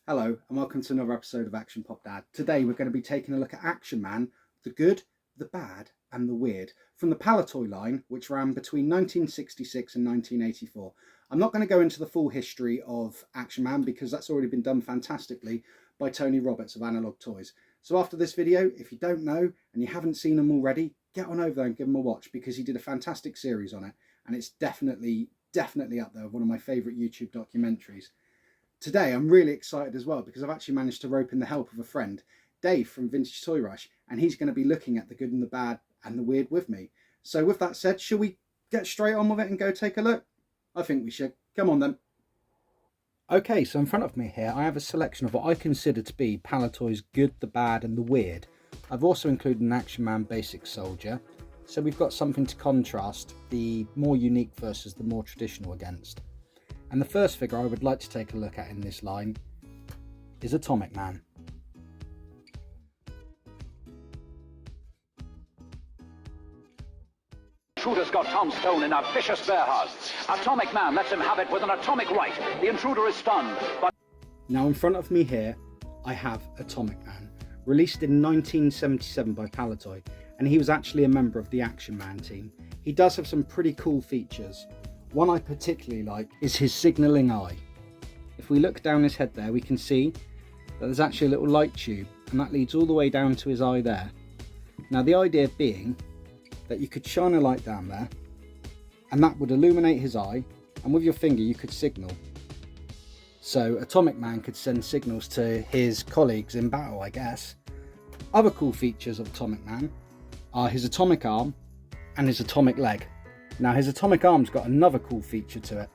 Hello and welcome to another episode of Action Pop Dad. Today we're going to be taking a look at Action Man, the good, the bad and the weird from the Palitoy line, which ran between 1966 and 1984. I'm not going to go into the full history of Action Man because that's already been done fantastically by Tony Roberts of Analog Toys. So after this video, if you don't know and you haven't seen him already, get on over there and give him a watch because he did a fantastic series on it and it's definitely up there with one of my favourite YouTube documentaries. Today I'm really excited as well because I've actually managed to rope in the help of a friend, Dave from Vintage Toy Rush, and he's going to be looking at the good and the bad and the weird with me. So with that said, shall we get straight on with it and go take a look? I think we should. Come on then. Okay, so in front of me here I have a selection of what I consider to be Palitoy's good, the bad and the weird. I've also included an Action Man Basic Soldier, so we've got something to contrast the more unique versus the more traditional against. And the first figure I would like to take a look at in this line is Atomic Man. Intruder's got Tom Stone in a vicious bear hug. Atomic Man lets him have it with an atomic right. The intruder is stunned, but... Now in front of me here, I have Atomic Man, released in 1977 by Palitoy, and he was actually a member of the Action Man team. He does have some pretty cool features. One I particularly like is his signalling eye. If we look down his head there, we can see that there's actually a little light tube, and that leads all the way down to his eye there. Now the idea being that you could shine a light down there, and that would illuminate his eye, and with your finger you could signal. So Atomic Man could send signals to his colleagues in battle, I guess. Other cool features of Atomic Man are his atomic arm and his atomic leg. Now his atomic arm's got another cool feature to it.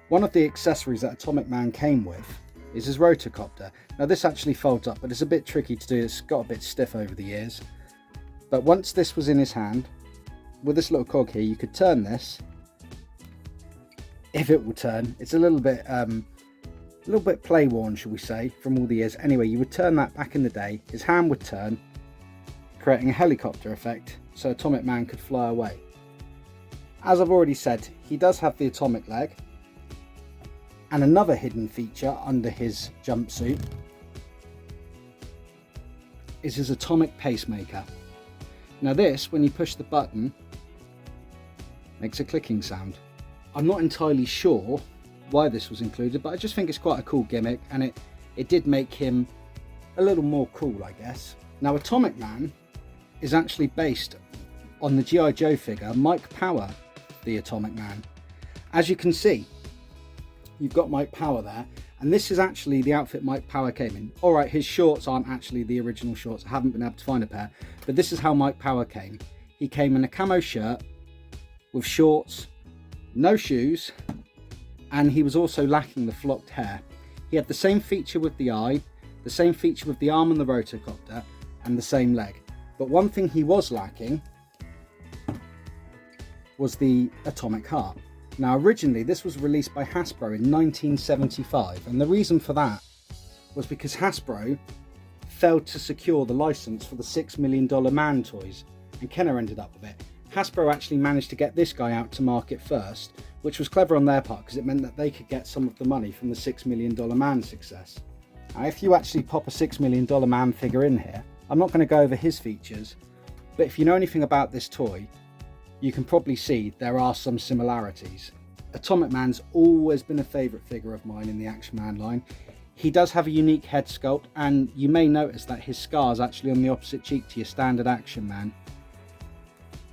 One of the accessories that Atomic Man came with is his rotocopter. Now this actually folds up, but it's a bit tricky to do. It's got a bit stiff over the years. But once this was in his hand, with this little cog here, you could turn this. If it will turn, it's a little bit play worn, shall we say, from all the years. Anyway, you would turn that back in the day. His hand would turn, creating a helicopter effect, so Atomic Man could fly away. As I've already said, he does have the atomic leg, and another hidden feature under his jumpsuit is his atomic pacemaker. Now this, when you push the button, makes a clicking sound. I'm not entirely sure why this was included, but I just think it's quite a cool gimmick, and it did make him a little more cool, I guess. Now Atomic Man is actually based on the G.I. Joe figure Mike Power, the Atomic Man. As you can see, you've got Mike Power there, and this is actually the outfit Mike Power came in. Alright, his shorts aren't actually the original shorts. I haven't been able to find a pair, but this is how Mike Power came. He came in a camo shirt with shorts, no shoes, and he was also lacking the flocked hair. He had the same feature with the eye, the same feature with the arm and the rotocopter, and the same leg. But one thing he was lacking was the atomic heart. Now originally this was released by Hasbro in 1975, and the reason for that was because Hasbro failed to secure the license for the $6 million Man toys, and Kenner ended up with it. Hasbro actually managed to get this guy out to market first, which was clever on their part because it meant that they could get some of the money from the $6 million Man success. Now if you actually pop a $6 million Man figure in here, I'm not going to go over his features, but if you know anything about this toy, you can probably see there are some similarities. Atomic Man's always been a favourite figure of mine in the Action Man line. He does have a unique head sculpt, and you may notice that his scar is actually on the opposite cheek to your standard Action Man.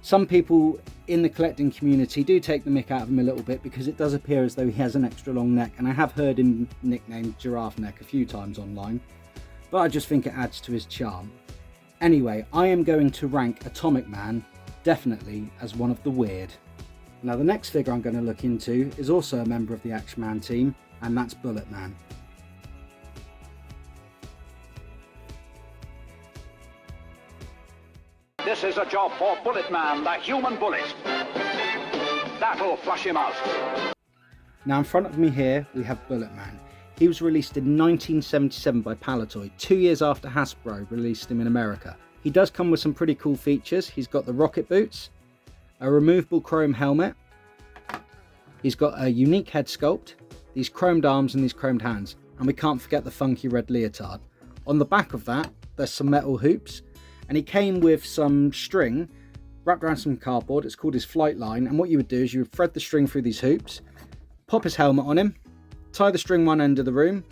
Some people in the collecting community do take the mick out of him a little bit because it does appear as though he has an extra long neck, and I have heard him nicknamed Giraffe Neck a few times online, but I just think it adds to his charm. Anyway, I am going to rank Atomic Man definitely as one of the weird. Now the next figure I'm going to look into is also a member of the Action Man team, and that's Bullet Man. This is a job for Bullet Man, the human bullet. That'll flush him out. Now in front of me here we have Bullet Man. He was released in 1977 by Palitoy, 2 years after Hasbro released him in America. He does come with some pretty cool features. He's got the rocket boots, a removable chrome helmet, he's got a unique head sculpt, these chromed arms and these chromed hands. and we can't forget the funky red leotard. On the back of that, there's some metal hoops, and he came with some string wrapped around some cardboard. It's called his flight line, and what you would do is you would thread the string through these hoops, pop his helmet on him, tie the string one end of the room,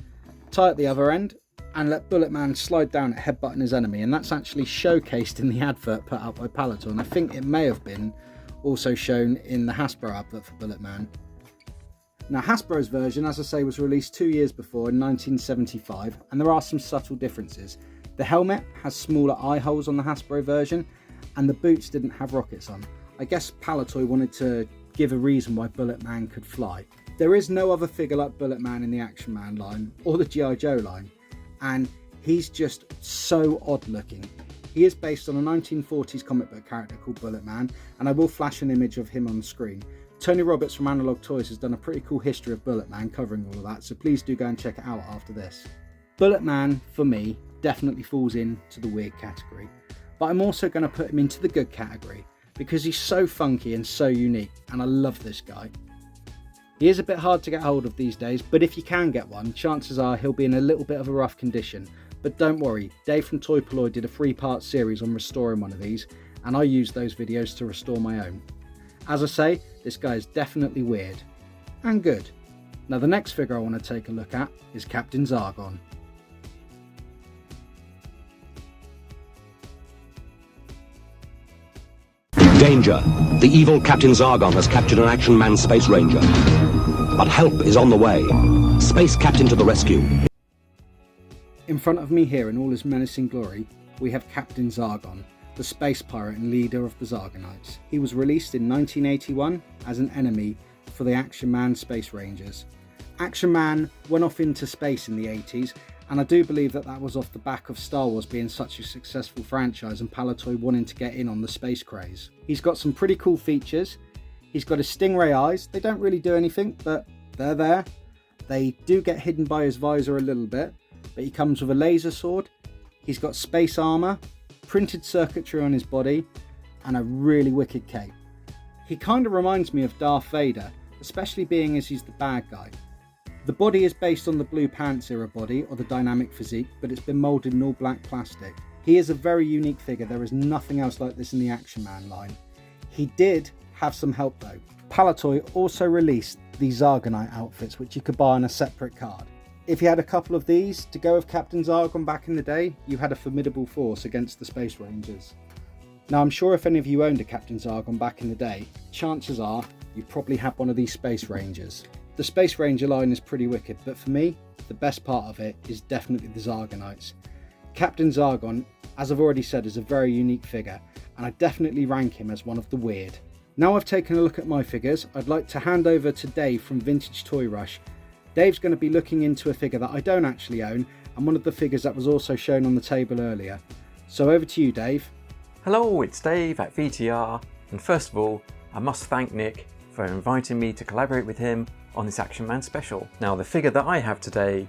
tie at the other end, and let Bullet Man slide down at headbutting his enemy. And that's actually showcased in the advert put out by Palitoy, and I think it may have been also shown in the Hasbro advert for Bullet Man. Now, Hasbro's version, as I say, was released 2 years before in 1975, and there are some subtle differences. The helmet has smaller eye holes on the Hasbro version, and the boots didn't have rockets on. I guess Palitoy wanted to give a reason why Bullet Man could fly. There is no other figure like Bullet Man in the Action Man line or the G.I. Joe line, and he's just so odd looking. He is based on a 1940s comic book character called Bullet Man, and I will flash an image of him on the screen. Tony Roberts from Analog Toys has done a pretty cool history of Bullet Man covering all of that, so please do go and check it out after this. Bullet Man, for me, definitely falls into the weird category, but I'm also going to put him into the good category because he's so funky and so unique, and I love this guy. He is a bit hard to get hold of these days, but if you can get one, chances are he'll be in a little bit of a rough condition. But don't worry, Dave from Toy Polloi did a 3-part series on restoring one of these, and I used those videos to restore my own. As I say, this guy is definitely weird and good. Now, the next figure I want to take a look at is Captain Argon. Danger! The evil Captain Argon has captured an Action Man Space Ranger. But help is on the way. Space Captain to the rescue. In front of me here in all his menacing glory, we have Captain Argon, the space pirate and leader of the Zargonites. He was released in 1981 as an enemy for the Action Man Space Rangers. Action Man went off into space in the 80s, and I do believe that was off the back of Star Wars being such a successful franchise and Palitoy wanting to get in on the space craze. He's got some pretty cool features. He's got his stingray eyes. They don't really do anything, but they're there. They do get hidden by his visor a little bit, but he comes with a laser sword. He's got space armor, printed circuitry on his body, and a really wicked cape. He kind of reminds me of Darth Vader, especially being as he's the bad guy. The body is based on the Blue Pants era body, or the dynamic physique, but it's been moulded in all black plastic. He is a very unique figure. There is nothing else like this in the Action Man line. He did have some help though. Palitoy also released these Zargonite outfits, which you could buy on a separate card. If you had a couple of these to go with Captain Argon back in the day, you had a formidable force against the Space Rangers. Now, I'm sure if any of you owned a Captain Argon back in the day, chances are you probably had one of these Space Rangers. The Space Ranger line is pretty wicked, but for me, the best part of it is definitely the Zargonites. Captain Argon, as I've already said, is a very unique figure, and I definitely rank him as one of the weird. Now I've taken a look at my figures, I'd like to hand over to Dave from Vintage Toy Rush. Dave's going to be looking into a figure that I don't actually own, and one of the figures that was also shown on the table earlier. So over to you, Dave. Hello, it's Dave at VTR, and first of all, I must thank Nick for inviting me to collaborate with him on this Action Man special. Now, the figure that I have today,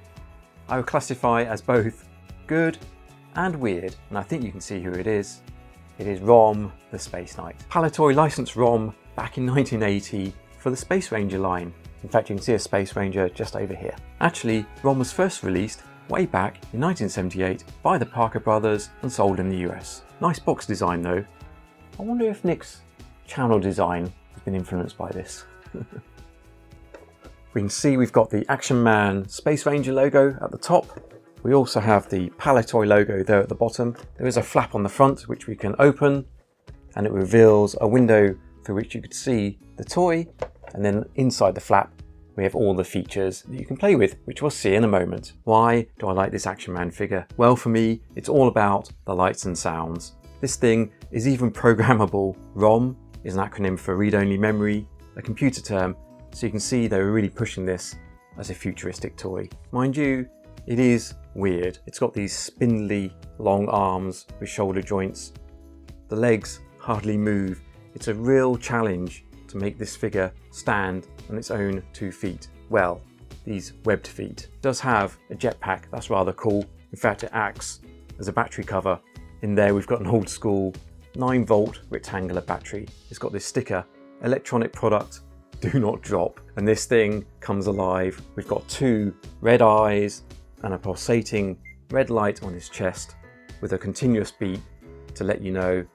I would classify as both good and weird, and I think you can see who it is. It is Rom, the Space Knight. Palitoy licensed Rom back in 1980 for the Space Ranger line. In fact, you can see a Space Ranger just over here. Actually, Rom was first released way back in 1978 by the Parker brothers and sold in the US. Nice box design though. I wonder if Nick's channel design has been influenced by this. We can see we've got the Action Man Space Ranger logo at the top. We also have the Palitoy logo there at the bottom. There is a flap on the front which we can open, and it reveals a window through which you could see the toy, and then inside the flap we have all the features that you can play with, which we'll see in a moment. Why do I like this Action Man figure? Well, for me, it's all about the lights and sounds. This thing is even programmable. ROM is an acronym for read-only memory, a computer term, so you can see they were really pushing this as a futuristic toy. Mind you, it is weird. It's got these spindly long arms with shoulder joints. The legs hardly move. It's a real challenge to make this figure stand on its own 2 feet. Well, these webbed feet. It does have a jetpack, that's rather cool. In fact, it acts as a battery cover. In there we've got an old school 9-volt rectangular battery. It's got this sticker, electronic product, do not drop. And this thing comes alive. We've got 2 red eyes and a pulsating red light on his chest with a continuous beep to let you know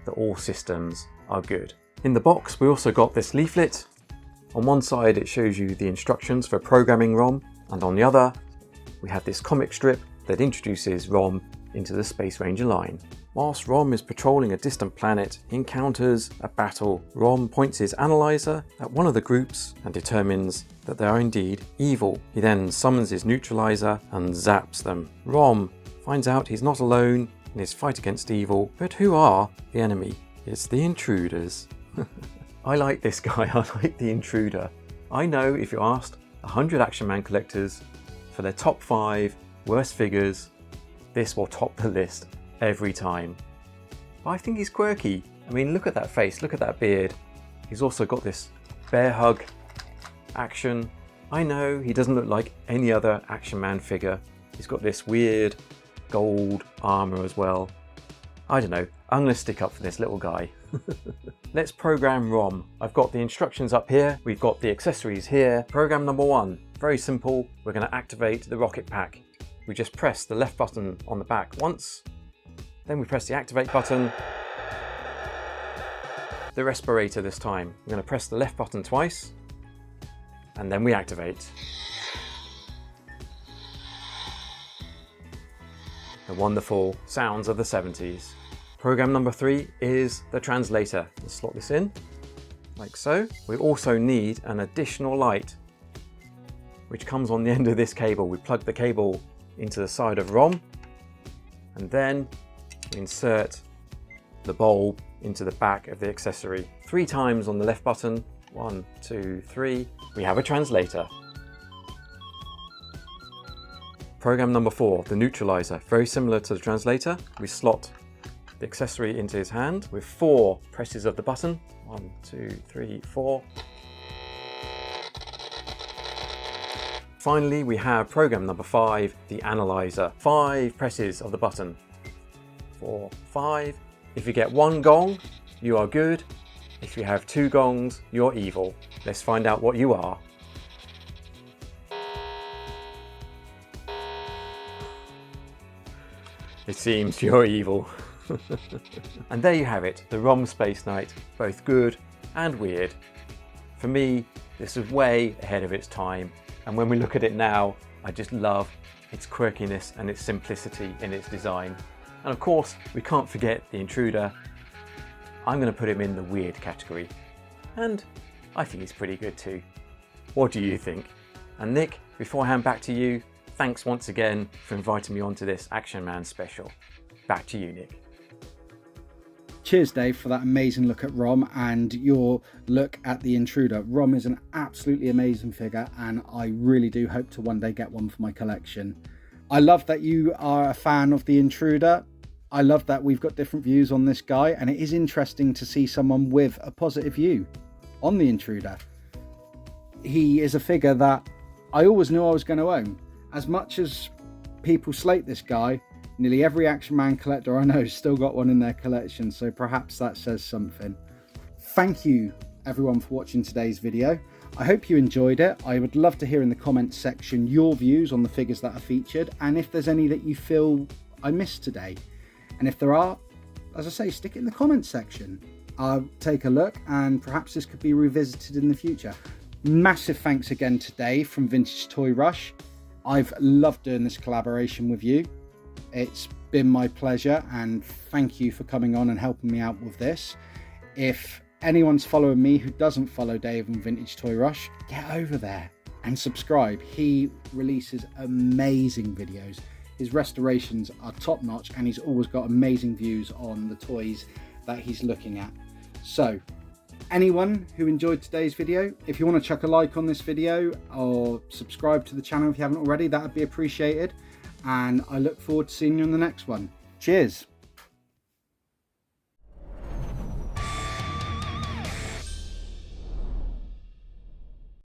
that all systems are good. In the box, we also got this leaflet. On one side, it shows you the instructions for programming ROM, and on the other, we have this comic strip that introduces ROM into the Space Ranger line. Whilst ROM is patrolling a distant planet, he encounters a battle. ROM points his analyzer at one of the groups and determines that they are indeed evil. He then summons his neutralizer and zaps them. ROM finds out he's not alone in his fight against evil, but who are the enemy? It's the intruders. I like this guy, I like the intruder. I know if you asked 100 Action Man collectors for their top 5 worst figures, this will top the list every time. But I think he's quirky. I mean, look at that face, look at that beard. He's also got this bear hug action. I know he doesn't look like any other Action Man figure. He's got this weird gold armor as well. I don't know, I'm gonna stick up for this little guy. Let's program ROM. I've got the instructions up here, we've got the accessories here. Program number 1, very simple. We're gonna activate the rocket pack. We just press the left button on the back once, then we press the activate button. The respirator this time. We're gonna press the left button twice, and then we activate. The wonderful sounds of the 70s. Program number 3 is the translator. Let's slot this in, like so. We also need an additional light, which comes on the end of this cable. We plug the cable into the side of ROM, and then we insert the bulb into the back of the accessory. 3 times on the left button, 1, 2, 3. We have a translator. Program number 4, the neutralizer. Very similar to the translator. We slot the accessory into his hand with 4 presses of the button. 1, 2, 3, 4. Finally, we have program number 5, the analyzer. 5 presses of the button. 4, 5. If you get 1 gong, you are good. If you have 2 gongs, you're evil. Let's find out what you are. It seems you're evil. And there you have it, the ROM Space Knight, both good and weird. For me, this is way ahead of its time, and when we look at it now, I just love its quirkiness and its simplicity in its design. And of course, we can't forget the intruder. I'm going to put him in the weird category, and I think he's pretty good too. What do you think? And Nick, before I hand back to you, thanks once again for inviting me onto this Action Man special. Back to you, Nick. Cheers, Dave, for that amazing look at ROM and your look at the intruder. ROM is an absolutely amazing figure, and I really do hope to one day get one for my collection. I love that you are a fan of the intruder. I love that we've got different views on this guy, and it is interesting to see someone with a positive view on the intruder. He is a figure that I always knew I was going to own. As much as people slate this guy, nearly every Action Man collector I know has still got one in their collection, so perhaps that says something. Thank you everyone for watching today's video. I hope you enjoyed it. I would love to hear in the comments section your views on the figures that are featured, and if there's any that you feel I missed today. And if there are, as I say, stick it in the comments section. I'll take a look, and perhaps this could be revisited in the future. Massive thanks again to Dave from Vintage Toy Rush. I've loved doing this collaboration with you. It's been my pleasure, and thank you for coming on and helping me out with this. If anyone's following me who doesn't follow Dave and Vintage Toy Rush, get over there and subscribe. He releases amazing videos. His restorations are top notch, and he's always got amazing views on the toys that he's looking at. So anyone who enjoyed today's video, if you want to chuck a like on this video or subscribe to the channel if you haven't already, that would be appreciated. And I look forward to seeing you in the next one. Cheers.